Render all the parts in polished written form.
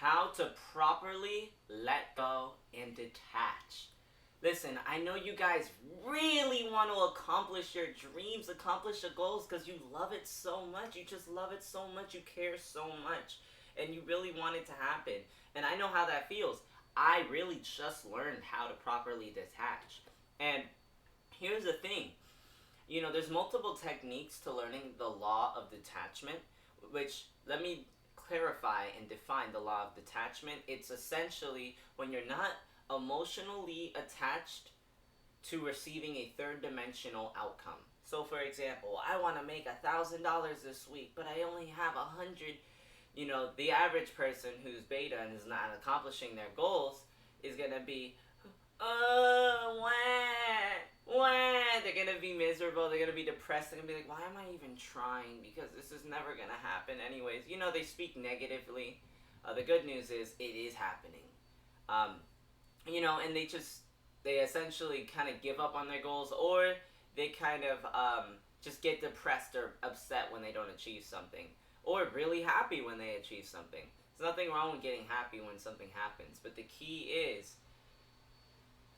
How to properly let go and detach. Listen, I know you guys really want to accomplish your dreams, accomplish your goals because you love it so much. You just love it so much. You care so much. And you really want it to happen. And I know how that feels. I really just learned how to properly detach. And here's the thing, there's multiple techniques to learning the law of detachment, which let me clarify and define the law of detachment. It's essentially when you're not emotionally attached to receiving a third dimensional outcome. So, for example, I want to make $1,000 this week, but I only have 100. The average person who's beta and is not accomplishing their goals is gonna be, they're gonna be miserable. They're gonna be depressed. They're gonna be like, why am I even trying? Because this is never gonna happen anyways. They speak negatively. The good news is it is happening. And they essentially kind of give up on their goals, or they kind of just get depressed or upset when they don't achieve something, or really happy when they achieve something. There's nothing wrong with getting happy when something happens, but the key is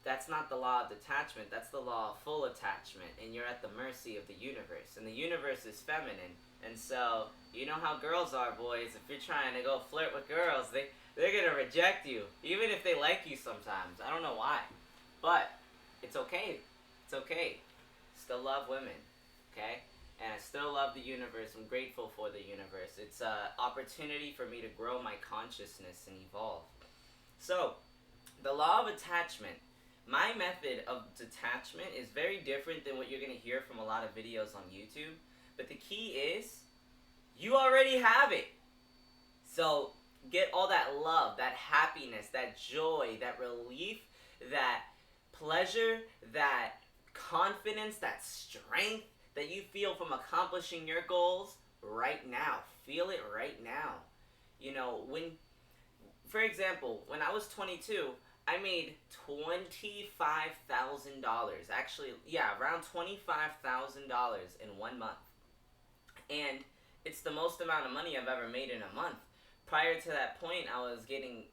that's not the law of detachment. That's the law of full attachment, and you're at the mercy of the universe. And the universe is feminine, and so you know how girls are, boys. If you're trying to go flirt with girls, they're gonna reject you, even if they like you sometimes. I don't know why, but it's okay. It's okay. Still love women, okay? And I still love the universe. I'm grateful for the universe. It's an opportunity for me to grow my consciousness and evolve. So, the law of attachment. My method of detachment is very different than what you're going to hear from a lot of videos on YouTube. But the key is, you already have it. So, get all that love, that happiness, that joy, that relief, that pleasure, that confidence, that strength that you feel from accomplishing your goals right now. Feel it right now. For example, when I was 22, I made $25,000. Actually, yeah, around $25,000 in 1 month. And it's the most amount of money I've ever made in a month. Prior to that point, I was getting,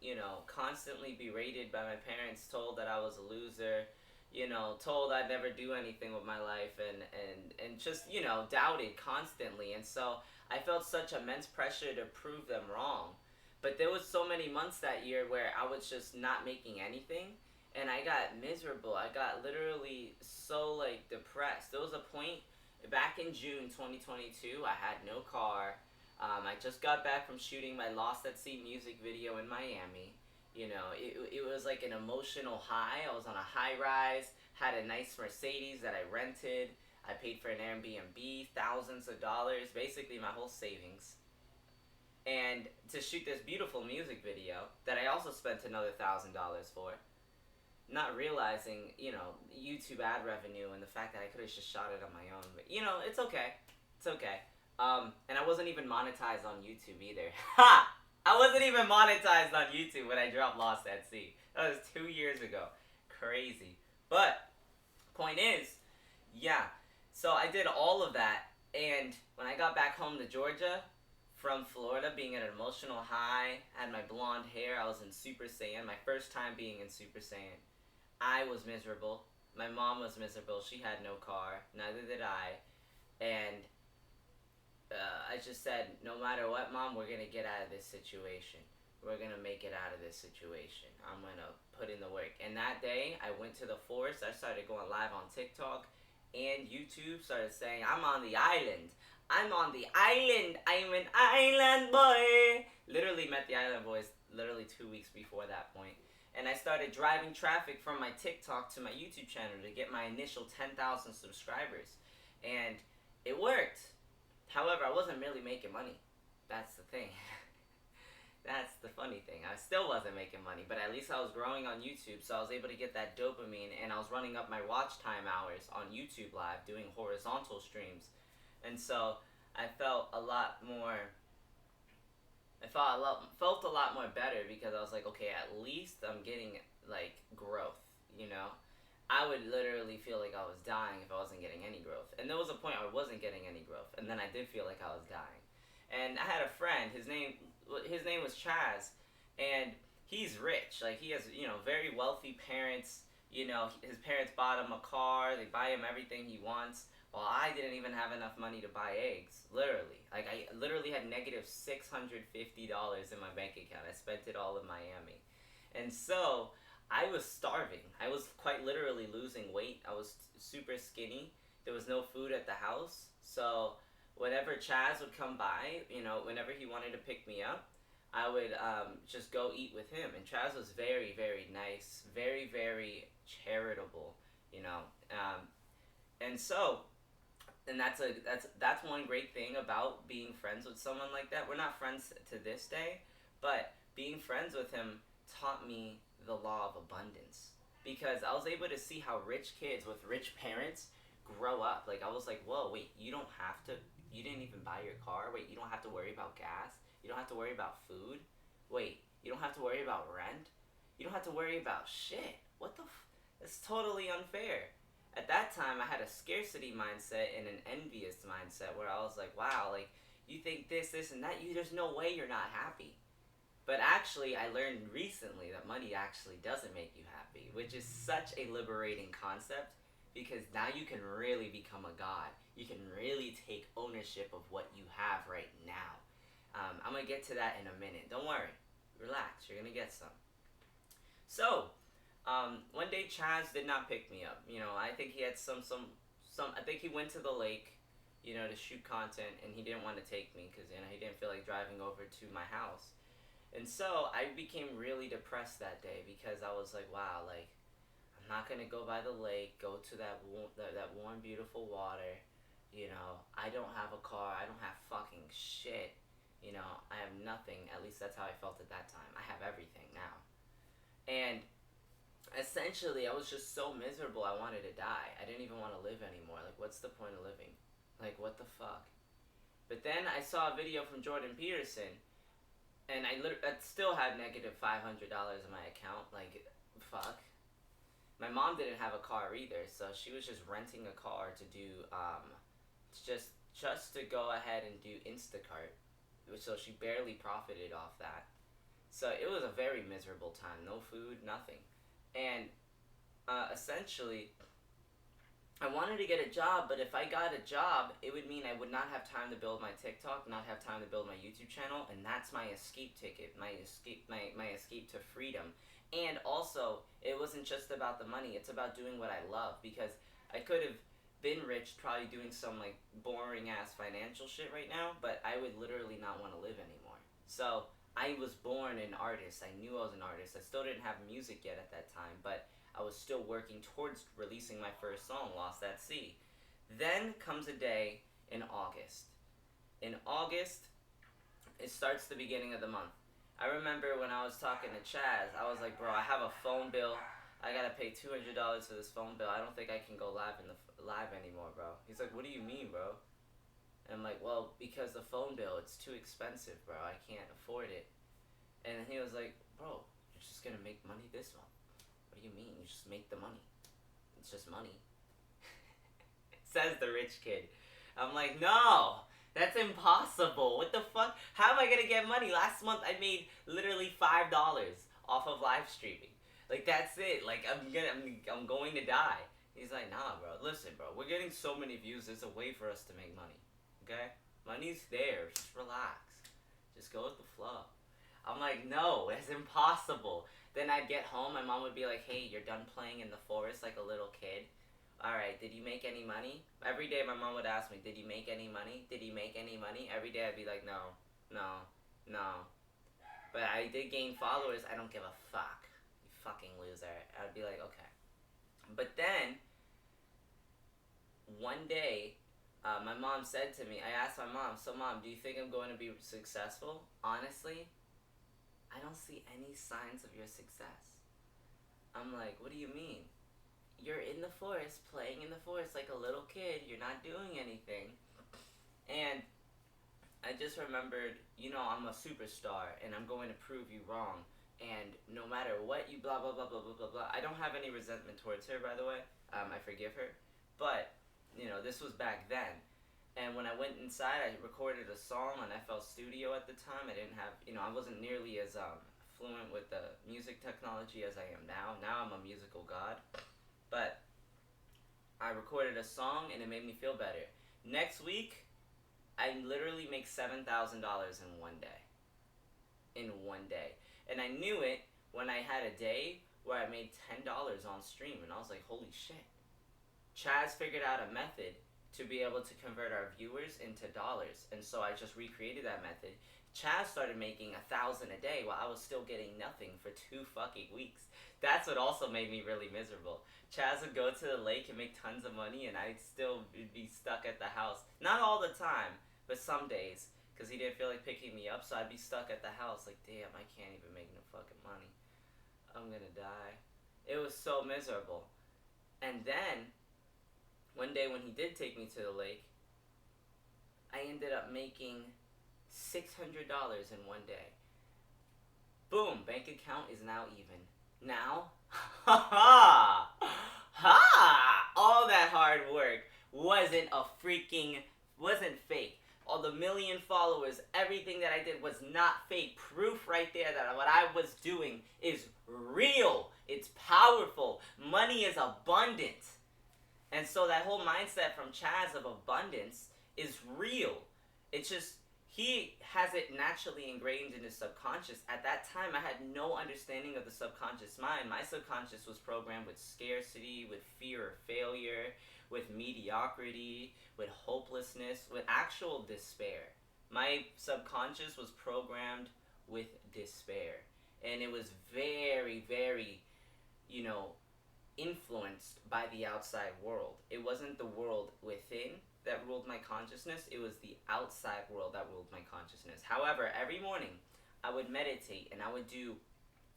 constantly berated by my parents, told that I was a loser, told I'd never do anything with my life, and just, doubted constantly. And so I felt such immense pressure to prove them wrong. But there was so many months that year where I was just not making anything, and I got miserable. I got literally so, depressed. There was a point back in June 2022, I had no car. I just got back from shooting my Lost at Sea music video in Miami. It was like an emotional high. I was on a high rise, had a nice Mercedes that I rented. I paid for an Airbnb, thousands of dollars, basically my whole savings. And to shoot this beautiful music video that I also spent another $1,000 for, not realizing, YouTube ad revenue and the fact that I could have just shot it on my own. But, it's okay. It's okay. And I wasn't even monetized on YouTube either. Ha! I wasn't even monetized on YouTube when I dropped Lost at Sea. That was 2 years ago. Crazy. But, point is, yeah. So I did all of that, and when I got back home to Georgia from Florida, being at an emotional high, had my blonde hair, I was in Super Saiyan, my first time being in Super Saiyan. I was miserable. My mom was miserable. She had no car. Neither did I. And I just said, no matter what, Mom, we're going to get out of this situation. We're going to make it out of this situation. I'm going to put in the work. And that day, I went to the forest. I started going live on TikTok and YouTube. Started saying, I'm on the island. I'm on the island. I'm an island boy. Literally met the Island Boys literally 2 weeks before that point. And I started driving traffic from my TikTok to my YouTube channel to get my initial 10,000 subscribers. And it worked. However, I wasn't really making money. That's the thing. That's the funny thing. I still wasn't making money, but at least I was growing on YouTube, so I was able to get that dopamine, and I was running up my watch time hours on YouTube Live, doing horizontal streams. And so I felt a lot more better because I was like, okay, at least I'm getting, growth, I would literally feel like I was dying if I wasn't getting any growth. And there was a point where I wasn't getting any growth, and then I did feel like I was dying. And I had a friend, his name was Chaz, And he's rich. Like, he has, very wealthy parents. His parents bought him a car. They buy him everything he wants. Well, I didn't even have enough money to buy eggs. Literally. Like, I literally had negative $650 in my bank account. I spent it all in Miami. And so, I was starving. I was quite literally losing weight. I was super skinny. There was no food at the house. So, whenever Chaz would come by, whenever he wanted to pick me up, I would just go eat with him. And Chaz was very, very nice, very, very charitable, you know. And so, and that's one great thing about being friends with someone like that. We're not friends to this day, but being friends with him taught me the law of abundance, because I was able to see how rich kids with rich parents grow up. Like, I was like, whoa, wait, you didn't even buy your car. Wait, you don't have to worry about gas. You don't have to worry about food. Wait, you don't have to worry about rent. You don't have to worry about shit. What the That's totally unfair. At that time, I had a scarcity mindset and an envious mindset where I was like, wow, like, you think this, and that, there's no way you're not happy. But actually, I learned recently that money actually doesn't make you happy, which is such a liberating concept, because now you can really become a god. You can really take ownership of what you have right now. I'm going to get to that in a minute. Don't worry. Relax. You're going to get some. So, one day Chaz did not pick me up. I think he had I think he went to the lake, to shoot content, and he didn't want to take me because, he didn't feel like driving over to my house. And so I became really depressed that day, because I was like, wow, like, I'm not going to go by the lake, go to that warm, beautiful water. I don't have a car. I don't have fucking shit. I have nothing. At least that's how I felt at that time. I have everything now. And essentially, I was just so miserable, I wanted to die. I didn't even want to live anymore. Like, what's the point of living? Like, what the fuck? But then I saw a video from Jordan Peterson, and I still had negative $500 in my account. Like, fuck. My mom didn't have a car either, so she was just renting a car to do, just to go ahead and do Instacart. So she barely profited off that. So it was a very miserable time. No food, nothing. And essentially, I wanted to get a job, but if I got a job, it would mean I would not have time to build my TikTok, not have time to build my YouTube channel, and that's my escape ticket, my escape to freedom. And also, it wasn't just about the money, it's about doing what I love, because I could have been rich probably doing some, like, boring ass financial shit right now, but I would literally not want to live anymore. So I was born an artist. I knew I was an artist. I still didn't have music yet at that time, but I was still working towards releasing my first song, Lost at Sea. Then comes a day in August. In August, it starts the beginning of the month. I remember when I was talking to Chaz, I was like, bro, I have a phone bill. I gotta pay $200 for this phone bill. I don't think I can go live anymore, bro. He's like, what do you mean, bro? And I'm like, well, because the phone bill, it's too expensive, bro. I can't afford it. And he was like, bro, you're just gonna make money this month. What do you mean? You just make the money. It's just money. Says the rich kid. I'm like, no, that's impossible. What the fuck? How am I gonna get money? Last month I made literally $5 off of live streaming. Like, that's it. Like, I'm going to die. He's like, nah, bro. Listen, bro. We're getting so many views. There's a way for us to make money. Okay? Money's there. Just relax. Just go with the flow. I'm like, no, it's impossible. Then I'd get home. My mom would be like, hey, you're done playing in the forest like a little kid. All right, did you make any money? Every day my mom would ask me, did you make any money? Did you make any money? Every day I'd be like, no. But I did gain followers. I don't give a fuck. You fucking loser. I'd be like, okay. But then, one day, my mom said to me, I asked my mom, so mom, do you think I'm going to be successful? Honestly, I don't see any signs of your success. I'm like, what do you mean? You're in the forest, playing in the forest like a little kid. You're not doing anything. And I just remembered, I'm a superstar, and I'm going to prove you wrong. And no matter what you blah, blah, blah, blah, blah, blah, blah. I don't have any resentment towards her, by the way. I forgive her. But, this was back then. And when I went inside, I recorded a song on FL Studio at the time. I didn't have, I wasn't nearly as fluent with the music technology as I am now. Now I'm a musical god. But I recorded a song and it made me feel better. Next week, I literally make $7,000 in one day. In one day. And I knew it when I had a day where I made $10 on stream. And I was like, holy shit. Chaz figured out a method to be able to convert our viewers into dollars. And so I just recreated that method. Chaz started making $1,000 a day while I was still getting nothing for 2 fucking weeks. That's what also made me really miserable. Chaz would go to the lake and make tons of money, and I'd still be stuck at the house. Not all the time, but some days, because he didn't feel like picking me up, so I'd be stuck at the house like, damn, I can't even make no fucking money. I'm gonna die. It was so miserable. And then, one day when he did take me to the lake, I ended up making $600 in one day. Boom, bank account is now even. Now, ha ha, ha! All that hard work wasn't fake. All the million followers, everything that I did was not fake. Proof right there that what I was doing is real. It's powerful. Money is abundant. And so that whole mindset from Chaz of abundance is real. It's just, he has it naturally ingrained in his subconscious. At that time, I had no understanding of the subconscious mind. My subconscious was programmed with scarcity, with fear of failure, with mediocrity, with hopelessness, with actual despair. My subconscious was programmed with despair. And it was very, very, influenced by the outside world. It wasn't the world within that ruled my consciousness, it was the outside world that ruled my consciousness. However, every morning I would meditate and I would do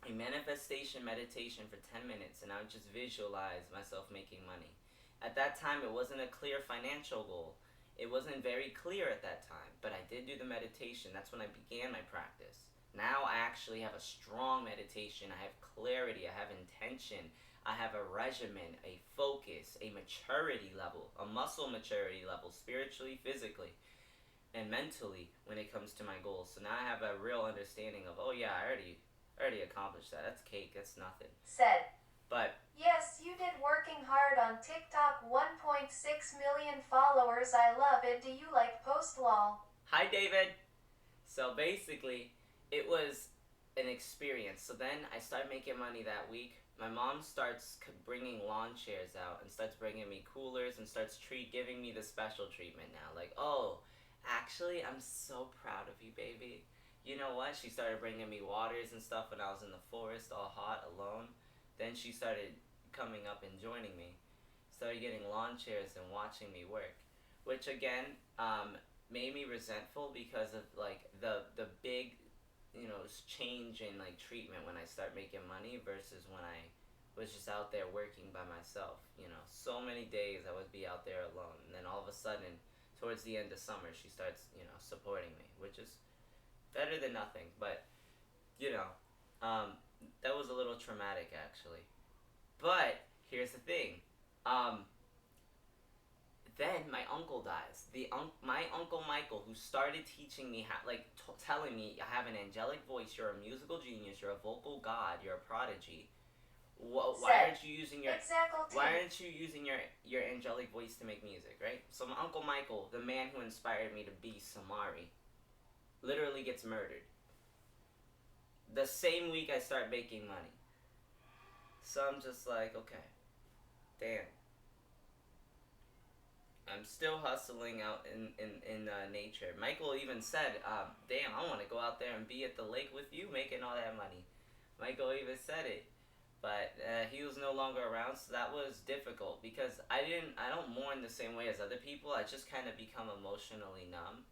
a manifestation meditation for 10 minutes and I would just visualize myself making money. At that time, it wasn't a clear financial goal. It wasn't very clear at that time, but I did do the meditation. That's when I began my practice. Now I actually have a strong meditation. I have clarity. I have intention. I have a regimen, a focus, a maturity level, a muscle maturity level, spiritually, physically, and mentally when it comes to my goals. So now I have a real understanding of, oh yeah, I already accomplished that. That's cake. That's nothing. Said. But yes, you did working hard on TikTok. 1.6 million followers. I love it. Do you like post lol? Hi, David. So basically, it was an experience. So then I started making money that week. My mom starts bringing lawn chairs out and starts bringing me coolers and starts giving me the special treatment now. Like, oh, actually, I'm so proud of you, baby. You know what? She started bringing me waters and stuff when I was in the forest all hot alone. Then she started coming up and joining me. Started getting lawn chairs and watching me work. Which, again, made me resentful because of, like, the big change in like treatment when I start making money versus when I was just out there working by myself. So many days I would be out there alone, and then all of a sudden, towards the end of summer, she starts supporting me, which is better than nothing. But that was a little traumatic actually. But here's the thing. Then my uncle dies. My uncle Michael, who started teaching me telling me, I have an angelic voice. You're a musical genius. You're a vocal god. You're a prodigy. Why aren't you using your angelic voice to make music, right? So my uncle Michael, the man who inspired me to be Samari, literally gets murdered. The same week I start making money. So I'm just like, okay, damn. I'm still hustling out in nature. Michael even said, damn, I want to go out there and be at the lake with you making all that money. Michael even said it. But he was no longer around, so that was difficult because I don't mourn the same way as other people. I just kind of become emotionally numb,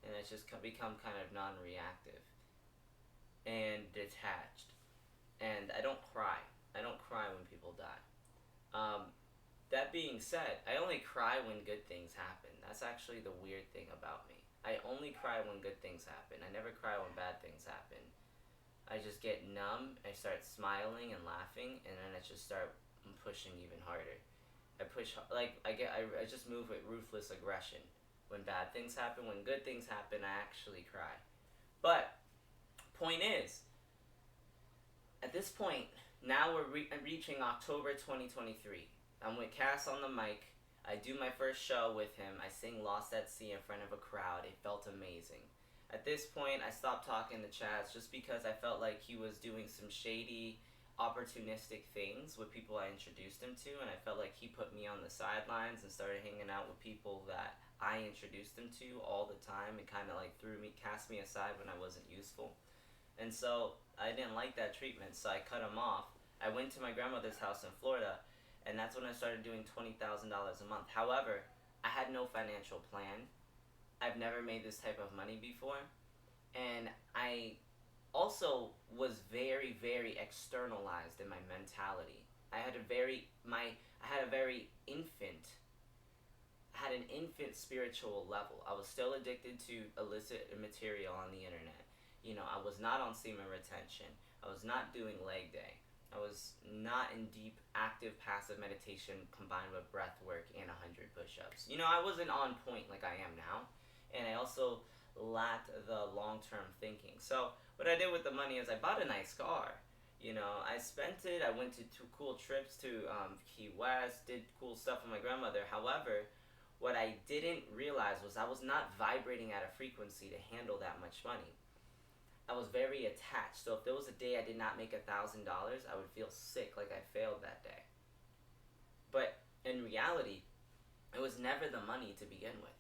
and I just become kind of non-reactive and detached. And I don't cry. I don't cry when people die. That being said, I only cry when good things happen. That's actually the weird thing about me. I only cry when good things happen. I never cry when bad things happen. I just get numb, I start smiling and laughing, and then I just start pushing even harder. I just move with ruthless aggression. When bad things happen, when good things happen, I actually cry. But, point is, At this point, now we're reaching October 2023. I'm with Cass on the mic. I do my first show with him. I sing Lost at Sea in front of a crowd. It felt amazing. At this point, I stopped talking to Chaz just because I felt like he was doing some shady, opportunistic things with people I introduced him to, and I felt like he put me on the sidelines and started hanging out with people that I introduced him to all the time and kind of like cast me aside when I wasn't useful. And so I didn't like that treatment, so I cut him off. I went to my grandmother's house in Florida, and that's when I started doing $20,000 a month. However, I had no financial plan. I've never made this type of money before, and I also was very, very externalized in my mentality. I had a very infant had an infant spiritual level. I was still addicted to illicit material on the internet. You know, I was not on semen retention. I was not doing leg day. I was not in deep, active, passive meditation combined with breath work and 100 push-ups. You know, I wasn't on point like I am now. And I also lacked the long-term thinking. So what I did with the money is I bought a nice car. You know, I spent it. I went to two cool trips to Key West, did cool stuff with my grandmother. However, what I didn't realize was I was not vibrating at a frequency to handle that much money. I was very attached. So if there was a day I did not make $1,000, I would feel sick, like I failed that day. But in reality, it was never the money to begin with.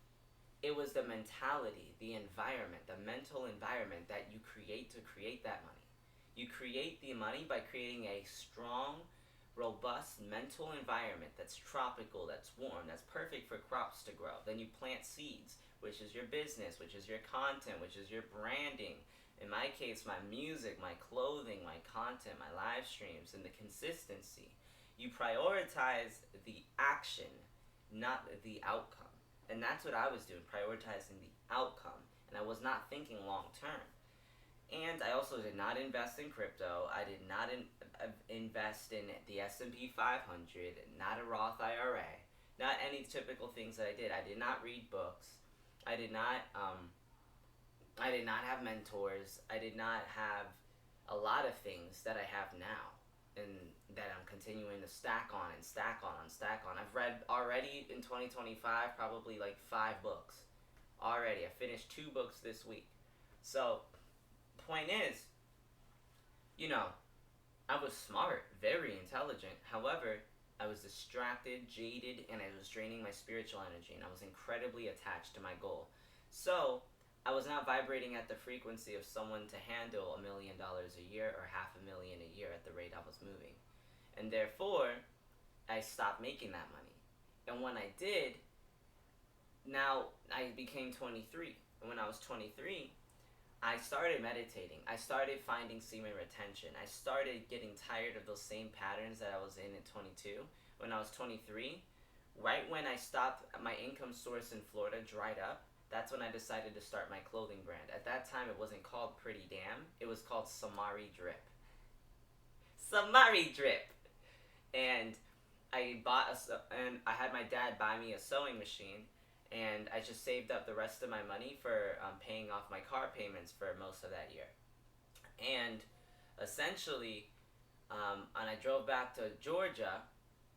It was the mentality, the environment, the mental environment that you create to create that money. You create the money by creating a strong, robust mental environment that's tropical, that's warm, that's perfect for crops to grow. Then you plant seeds, which is your business, which is your content, which is your branding. In my case, my music, my clothing, my content, my live streams, and the consistency. You prioritize the action, not the outcome. And that's what I was doing, prioritizing the outcome. And I was not thinking long term. And I also did not invest in crypto. I did not invest in the S&P 500, not a Roth IRA, not any typical things that I did. I did not read books. I did not have mentors. I did not have a lot of things that I have now, and that I'm continuing to stack on and stack on and stack on. I've read already in 2025 probably like 5 books already. I finished 2 books this week. So point is, you know, I was smart, very intelligent. However, I was distracted, jaded, and I was draining my spiritual energy, and I was incredibly attached to my goal. So I was not vibrating at the frequency of someone to handle $1 million a year or $500,000 a year at the rate I was moving. And therefore, I stopped making that money. And when I did, now I became 23. And when I was 23, I started meditating. I started finding semen retention. I started getting tired of those same patterns that I was in at 22. When I was 23, right when I stopped, my income source in Florida dried up. That's when I decided to start my clothing brand. At that time, it wasn't called Pretty Damn. It was called Samari Drip. Samari Drip! And I had my dad buy me a sewing machine, and I just saved up the rest of my money for paying off my car payments for most of that year. And essentially, and I drove back to Georgia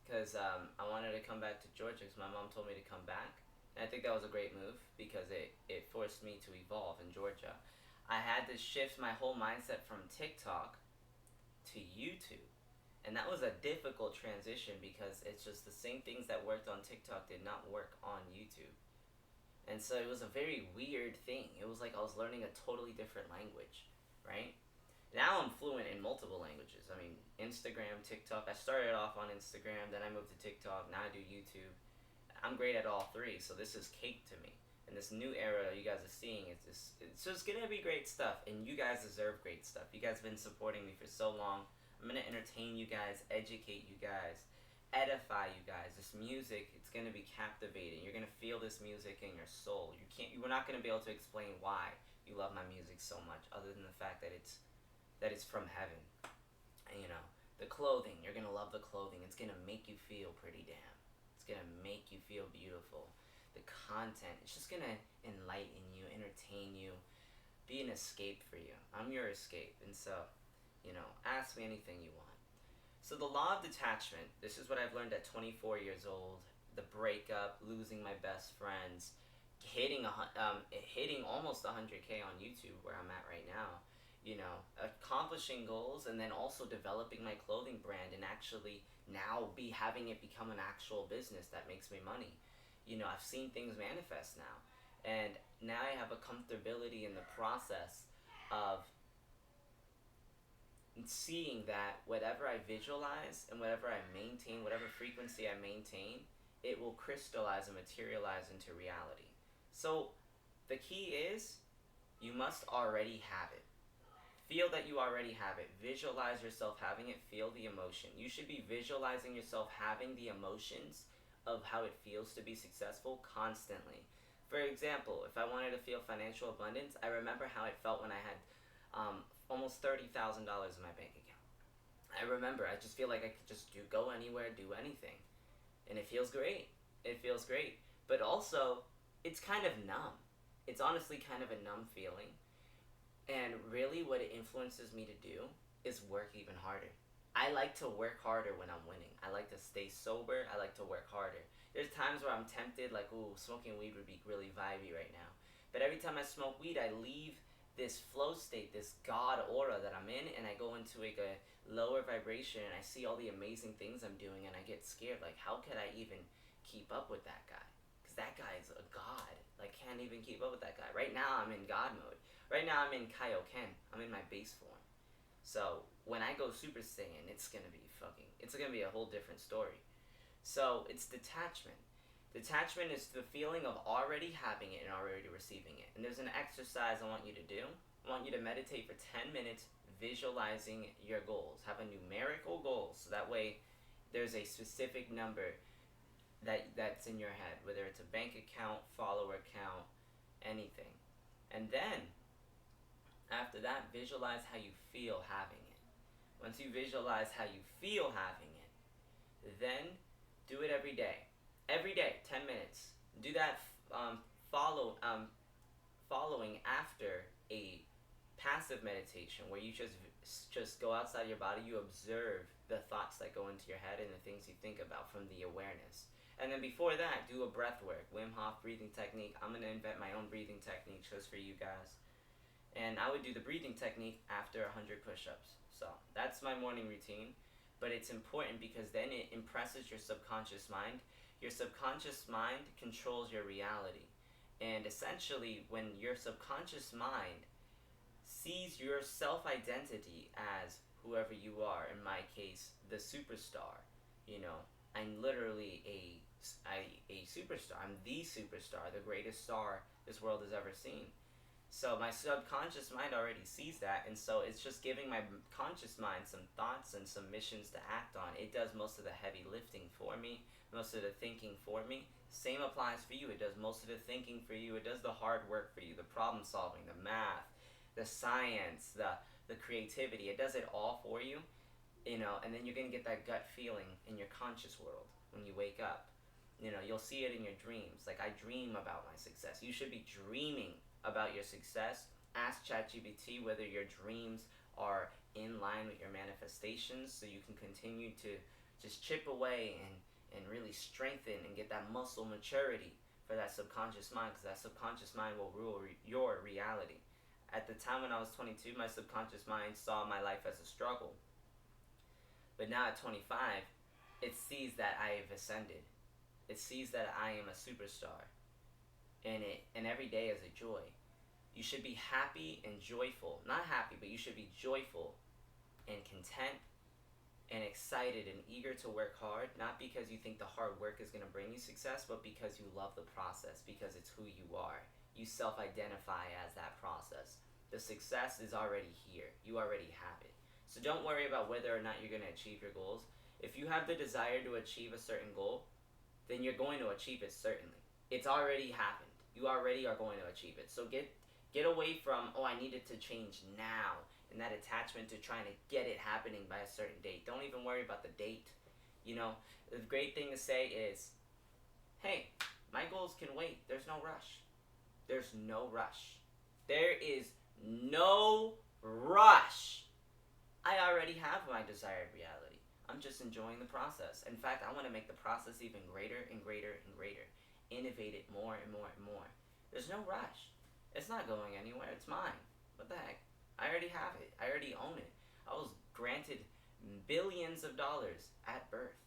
because I wanted to come back to Georgia because my mom told me to come back. And I think that was a great move because it forced me to evolve in Georgia. I had to shift my whole mindset from TikTok to YouTube. And that was a difficult transition because it's just the same things that worked on TikTok did not work on YouTube. And so it was a very weird thing. It was like I was learning a totally different language, right? Now I'm fluent in multiple languages. I mean, Instagram, TikTok. I started off on Instagram, then I moved to TikTok, now I do YouTube. I'm great at all 3, so this is cake to me. And this new era you guys are seeing, it's just gonna be great stuff, and you guys deserve great stuff. You guys have been supporting me for so long. I'm gonna entertain you guys, educate you guys, edify you guys. This music, it's gonna be captivating. You're gonna feel this music in your soul. We're not gonna be able to explain why you love my music so much, other than the fact that it's from heaven. And you know, the clothing, you're gonna love the clothing. It's gonna make you feel pretty damn. It's gonna make you feel beautiful. The content, it's just gonna enlighten you, entertain you, be an escape for you. I'm your escape. And so Ask me anything you want. So the law of detachment, this is what I've learned at 24 years old. The breakup, losing my best friends, hitting almost 100K on YouTube where I'm at right now. Accomplishing goals and then also developing my clothing brand and actually now having it become an actual business that makes me money. I've seen things manifest now. And now I have a comfortability in the process of seeing that whatever I visualize and whatever I maintain, whatever frequency I maintain, it will crystallize and materialize into reality. So the key is you must already have it. Feel that you already have it. Visualize yourself having it. Feel the emotion. You should be visualizing yourself having the emotions of how it feels to be successful constantly. For example, if I wanted to feel financial abundance, I remember how it felt when I had almost $30,000 in my bank account. I remember, I just feel like I could just go anywhere, do anything. And it feels great. It feels great. But also, it's kind of numb. It's honestly kind of a numb feeling. And really what it influences me to do is work even harder. I like to work harder when I'm winning. I like to stay sober. I like to work harder. There's times where I'm tempted, like, ooh, smoking weed would be really vibey right now. But every time I smoke weed, I leave this flow state, this God aura that I'm in, and I go into like a lower vibration, and I see all the amazing things I'm doing, and I get scared, like, how could I even keep up with that guy? Because that guy is a god. Like, can't even keep up with that guy. Right now, I'm in God mode. Right now, I'm in Kaioken. I'm in my base form. So, when I go Super Saiyan, it's gonna be a whole different story. So, it's detachment. Detachment is the feeling of already having it and already receiving it. And there's an exercise I want you to do. I want you to meditate for 10 minutes visualizing your goals. Have a numerical goal, so that way there's a specific number that's in your head, whether it's a bank account, follower count, anything. And then, after that, visualize how you feel having it. Once you visualize how you feel having it, then do it every day. Every day, 10 minutes. Do that following after a passive meditation where you just go outside your body, you observe the thoughts that go into your head and the things you think about from the awareness. And then before that, do a breath work, Wim Hof breathing technique. I'm going to invent my own breathing technique just for you guys. And I would do the breathing technique after 100 push-ups. So that's my morning routine. But it's important because then it impresses your subconscious mind. Your subconscious mind controls your reality. And essentially, when your subconscious mind sees your self-identity as whoever you are, in my case, the superstar, I'm literally a superstar. I'm the superstar, the greatest star this world has ever seen. So my subconscious mind already sees that, and so it's just giving my conscious mind some thoughts and some missions to act on. It does most of the heavy lifting for me, most of the thinking for me. Same applies for you. It does most of the thinking for you. It does the hard work for you, the problem solving, the math, the science, the creativity. It does it all for you, and then you're going to get that gut feeling in your conscious world when you wake up. You'll see it in your dreams. Like, I dream about my success. You should be dreaming about your success. Ask ChatGPT whether your dreams are in line with your manifestations so you can continue to just chip away and really strengthen and get that muscle maturity for that subconscious mind, because that subconscious mind will rule your reality. At the time when I was 22, my subconscious mind saw my life as a struggle. But now at 25, it sees that I have ascended. It sees that I am a superstar. And every day is a joy. You should be happy and joyful. Not happy, but you should be joyful and content and excited and eager to work hard, not because you think the hard work is going to bring you success, but because you love the process, because it's who you are. You self-identify as that process. The success is already here. You already have it. So don't worry about whether or not you're going to achieve your goals. If you have the desire to achieve a certain goal, then you're going to achieve it certainly. It's already happened. You already are going to achieve it. So get away from, I need it to change now, and that attachment to trying to get it happening by a certain date. Don't even worry about the date. The great thing to say is, hey, my goals can wait. There's no rush. There's no rush. There is no rush. I already have my desired reality. I'm just enjoying the process. In fact, I want to make the process even greater and greater and greater. Innovate it more and more and more. There's no rush. It's not going anywhere. It's mine. What the heck? I already have it. I already own it. I was granted billions of dollars at birth.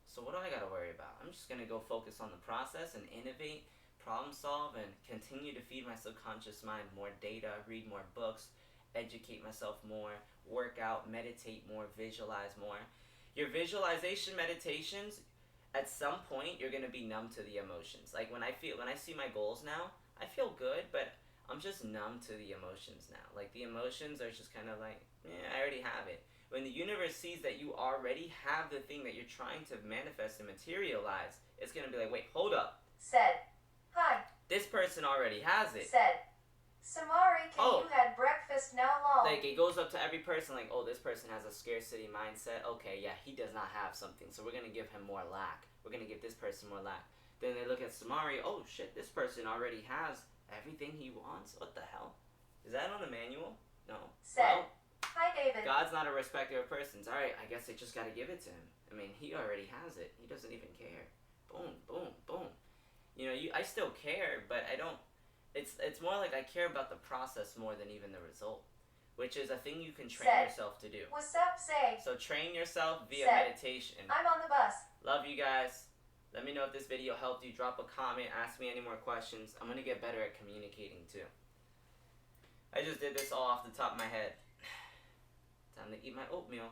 So what do I gotta worry about? I'm just gonna go focus on the process and innovate, problem solve, and continue to feed my subconscious mind more data, read more books, educate myself more, work out, meditate more, visualize more. Your visualization meditations, at some point you're gonna be numb to the emotions. Like when I see my goals now, I feel good, but I'm just numb to the emotions now. Like the emotions are just kind of like, I already have it. When the universe sees that you already have the thing that you're trying to manifest and materialize, it's gonna be like, wait, hold up. Said. Hi. This person already has it. Said. Samari, can you had breakfast now, lol? Like it goes up to every person like, oh, this person has a scarcity mindset. Okay, yeah, he does not have something, so we're gonna give him more lack. We're gonna give this person more lack. Then they look at Samari, oh shit, this person already has everything he wants. What the hell? Is that on the manual? No. Said. Well, hi, David. God's not a respecter of persons. Alright, I guess I just gotta give it to him. I mean, he already has it. He doesn't even care. Boom, boom, boom. You know, I still care, but I don't. It's more like I care about the process more than even the result, which is a thing you can train yourself to do. What's up, say? So train yourself via meditation. I'm on the bus. Love you guys. Let me know if this video helped you. Drop a comment. Ask me any more questions. I'm going to get better at communicating too. I just did this all off the top of my head. Time to eat my oatmeal.